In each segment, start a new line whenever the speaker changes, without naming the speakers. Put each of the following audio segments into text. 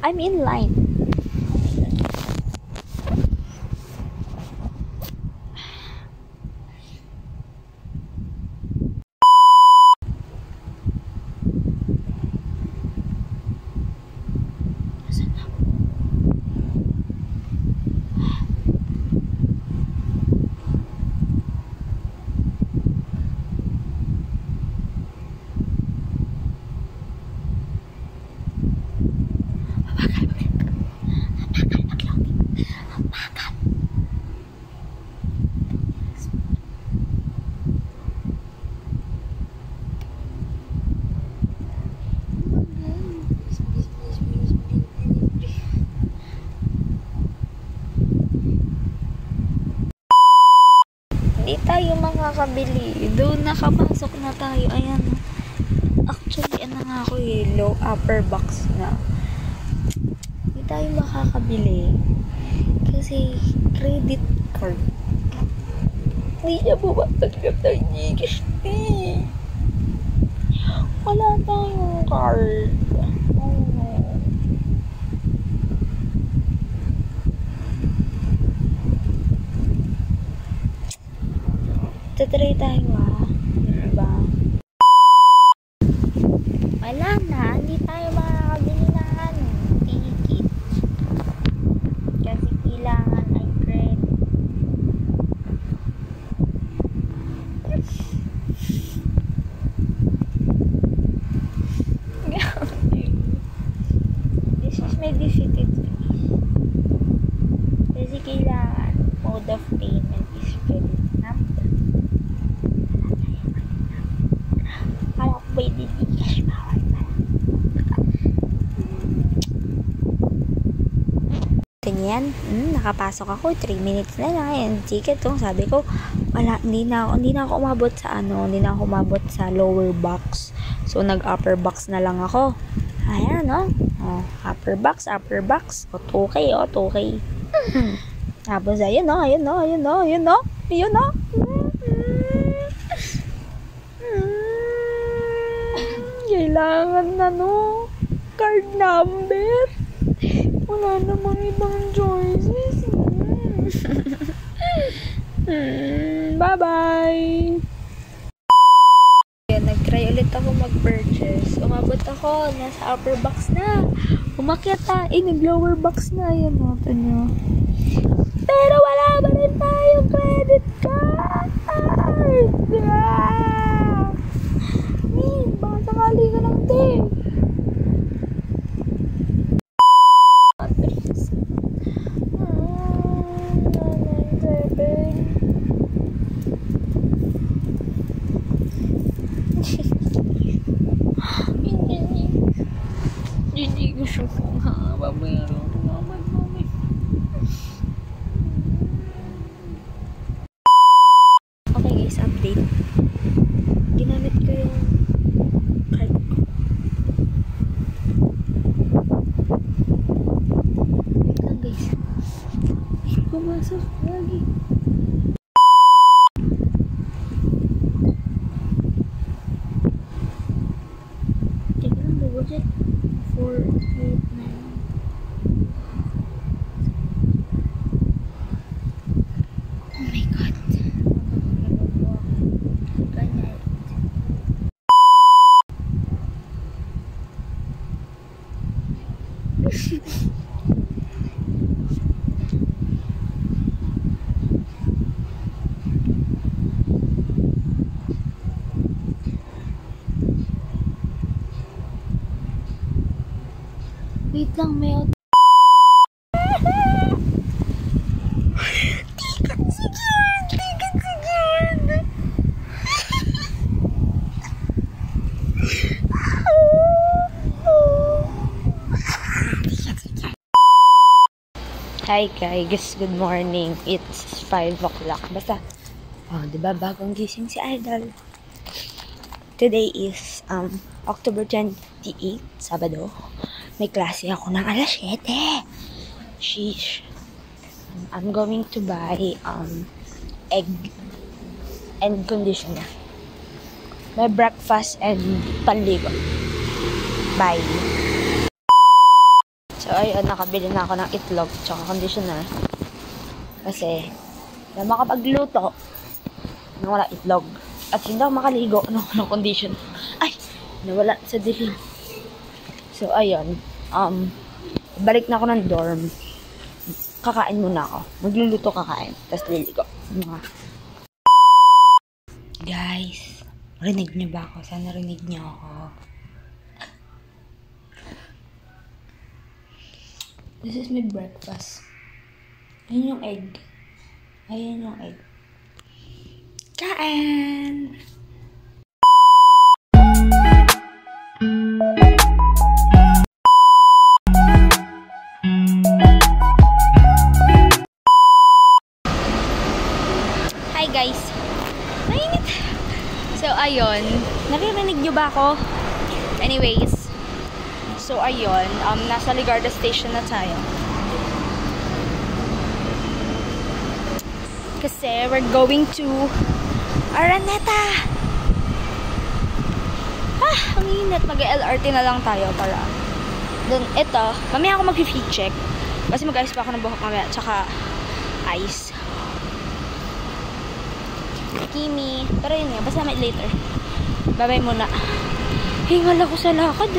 I'm in line. Hindi tayo makakabili. Doon nakapasok na tayo. Ayan. Actually, ano nga ako low upper box na. Hindi tayo makakabili. Kasi credit card. Hindi niya bumatanggap ng Gcash. Wala tayong card. Oh no. Tatry tayo diba? Wala na, hindi tayo makakabili ng ticket. Kasi kailangan ay credit. This is my defeated face. Kasi kailangan mode of payment is credit number. May Gcash bawal pala. Ganyan, nakapasok ako 3 minutes na lang yung ticket. Sabi ko, wala, hindi na ako umabot sa lower box. So nag upper box na lang ako. Ayan, no? Oh, upper box. O 2K, 2K. Tapos ayun, no? Kailangan na card number. Wala namang ibang choices. Bye-bye. Nag-try ulit ako mag-purchase. Umabot ako, nasa upper box na. Umakyat nag-lower box na. Ayan, ito nyo. Pero wala ba rin tayong credit card? Baka sakali ka lang, te. Hindi ko siya babayaran ko naman, mami. Okay guys, update. Ginamit ko yung card ko. Wait lang guys. Pumasok lagi. Teka lang, double check. 4, 8, 9. Oh my god. Wait lang, may ticket secured. Hi guys, good morning. It's 5 o'clock. Basta, diba bagong gising si Idol. Today is October 28, Sabado. May klase ako ng alas 7. Sheesh. I'm going to buy egg and conditioner. My breakfast and panligo. Bye. So So, ayun, nakabili na ako ng itlog tsaka conditioner. Kasi, na makapagluto na wala itlog. At hindi ako makaligo ng condition. Ay! Nawala sa dilim. So, ayun. Balik na ako ng dorm. Kakain muna ako. Magluluto kakain. Tapos liligo. Guys, rinig niyo ba ako? Sana rinig niyo ako. This is my breakfast. Ayan yung egg. Ayan yung egg. Kain! Hi guys! Mainit! So ayun, naririnig niyo ba ako? Anyways, so ayun, nasa Ligarda Station na tayo. Kasi we're going to Araneta! Ang init. Mag-LRT na lang tayo para. Then, ito, mamaya ako mag-feet check. Kasi mag-ayos pa ako ng buhok mamaya. Tsaka, ice. Kimi. Pero yun nga, basta later. Bye-bye muna. Hingal ako sa lakad.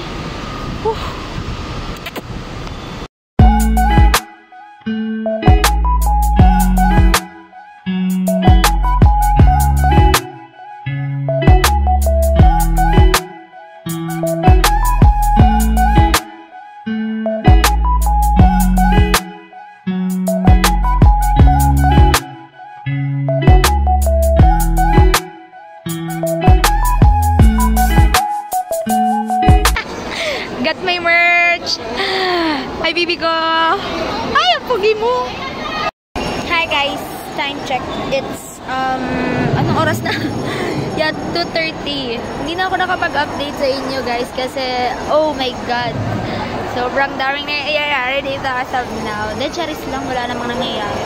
Got my merch! Hi, baby ko! Ay, ang pugi mo! Hi, guys! Time check. It's, anong oras na? Yeah, 2:30. Hindi na ako nakapag-update sa inyo, guys, kasi, oh my God! Sobrang daming nangyayari dito as of now. Then, charis lang, wala namang nangyayari.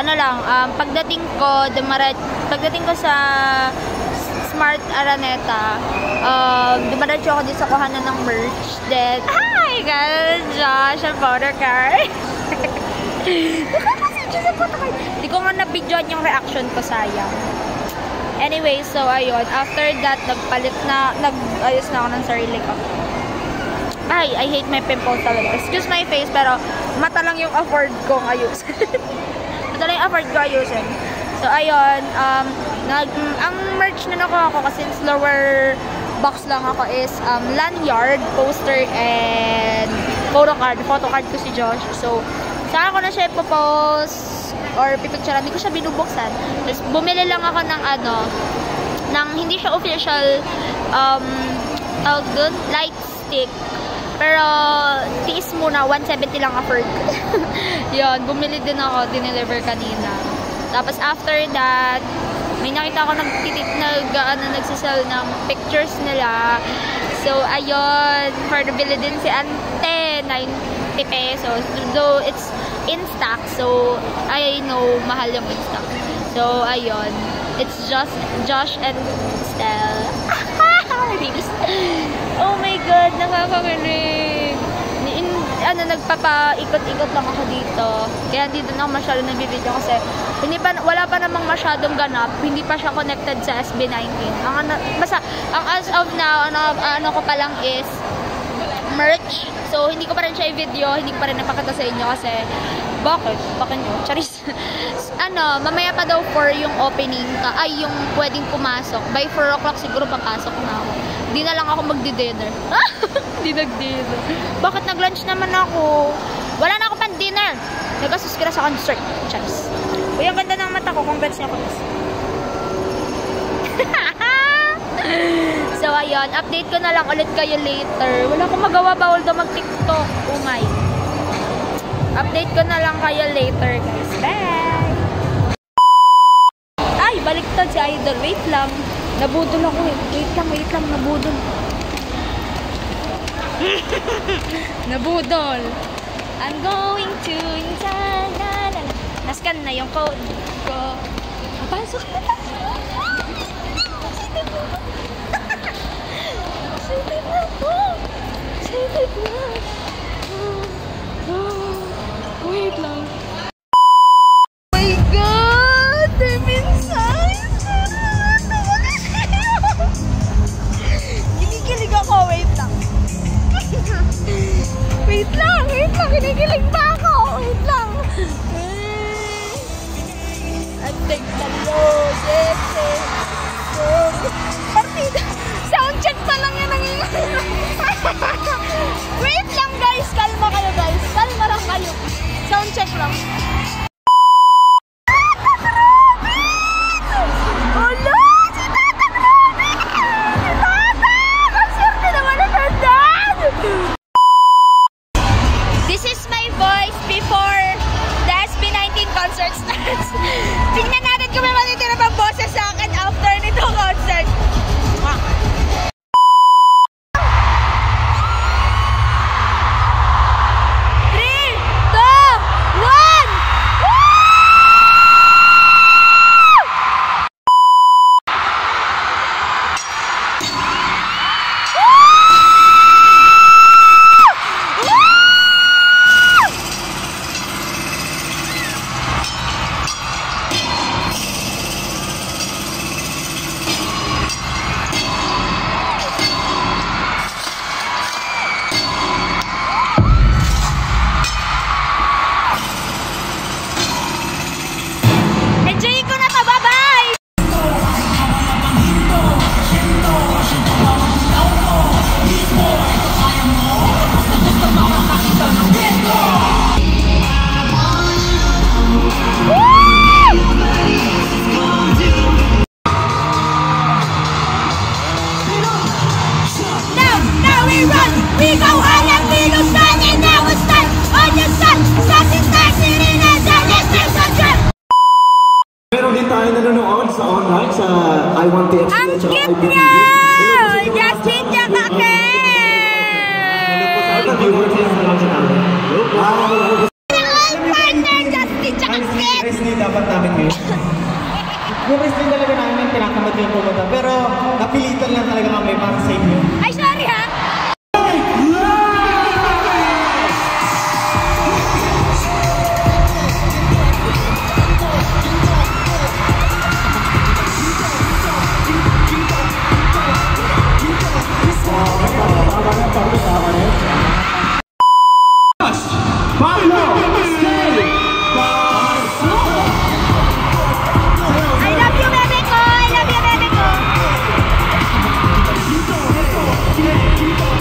Ano lang, pagdating ko sa Smart Araneta, dumadatyo ako dito sa kuhanan ng merch. Then, hi guys! Josh, ang photo card. Nakakasadyo sa photo card. Hindi ko nga na-videoan yung reaction ko, sayang. Anyway, so ayun. After that, nag-ayos na ako ng sarili ko. Ay, I hate my pimples talaga. Excuse my face, pero mata lang yung afford kong ayusin. Mata lang yung afford ko ayusin. So, ayun, ang merch na nakuha ko kasi lower box lang ako is lanyard, poster, and photo card. Photo card ko si Josh. So, saan ko na siya ipopost or pipicturean. Hindi ko siya binubuksan. Tapos, bumili lang ako ng hindi siya official, tawag dun, light stick. Pero, tiis muna, 170 lang afford. Yun, bumili din ako, dineliver kanina. Tapos after that, may nakita ako nagsisell ng pictures nila. So, ayun, for the bili din si Ante, 90 pesos. Though it's in stock, so I know mahal yung in stock. So, ayun, it's just Josh and Stell. Oh my God, nakakakilig. Nagpapaikot-ikot lang ako dito. Kaya hindi din ako masyado nag-video kasi wala pa namang masyadong ganap. Hindi pa siya connected sa SB19. Ang as of now, ano ko pa lang is merch. So, hindi ko pa rin siya i-video. Hindi ko pa rin napakita sa inyo kasi bakit? Bakit nyo? Charis. Mamaya pa daw 4 yung opening yung pwedeng pumasok. By 4 o'clock siguro papasok na ako. Hindi na lang ako magdi-dinner. Hindi nag-dinner. Bakit nag-lunch naman ako? Wala na ako pang dinner. Nag-asuskira sa concert. Charis. Uy, ang ganda ng mata ko. Congrats niya ko. So, ayun. Update ko na lang ulit kayo later. Wala akong magawa. Bawal daw mag-TikTok. Oh my. Update ko na lang kayo later, guys. Bye! Ay, baliktad si Idol. Wait lang. Nabudol ako eh. Wait lang. Nabudol. Nabudol. I'm going to inside. Nascan na yung code ko. Pasok na. Excited na po. Wait lang. Oh my God! Minsan! Kinikilig ako. Wait lang. Wait lang. Kinikilig pa ako. Wait lang. Antek talo. Partida. Sound check pa lang yan ang Wait lang guys. Kalma kayo guys. Kalma lang kayo. Sound check lang. This is my voice before the SB19 concert starts. Tingnan natin kung may matitira pang boses sa akin after nito concert. We go high and we go stand and never stand on your sun. Starting in a
meron din tayo nanonood sa online sa I Want TFC
ang
at saka
cute niya! Justin Jakake!
Hello po sa
partner Justin Jakake!
Wrestling dapat namin ngayon. Yung wrestling talaga namin tinatamad yung pumunta pero napilitan lang talaga kami para sa inyo.
Ay, sorry ha!
Keep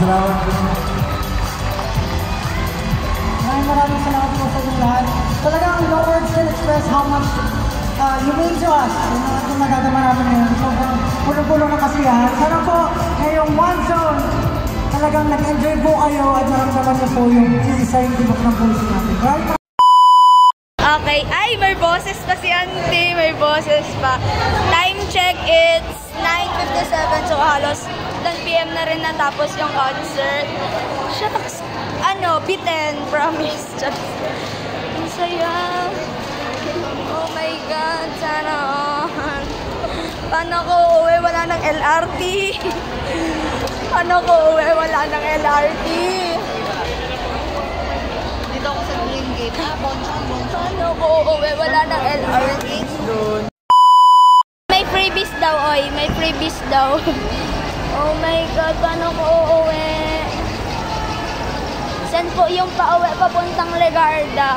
ground. Maraming salamat po sa inyong lahat. Talagang no words can express how much you mean to us. Yung nagagama namin ngayon. Sobrang puno-puno ng kasiyahan. Sana po ngayong One Zone, talagang nag-enjoy po kayo at naramdaman niyo po yung isa yung tibok ng puso natin. Right?
Okay. Ay, may boses pa si Auntie. May boses pa. Time check, it's 9:57. So, halos 10 PM na rin natapos yung concert. Shucks. Ano, bitten. Promise. Just, ang saya. Oh my God. Sana all. Paano ko uwi? Wala ng LRT. Paano ko uwi? Wala ng LRT.
Dito ako sa Green Gate.
Paano ko uwi? Wala ng LRT. May freebies daw, oy. May freebies daw. Oh my God. Paano ko uwi? Saan po yung pauwi papuntang Legarda?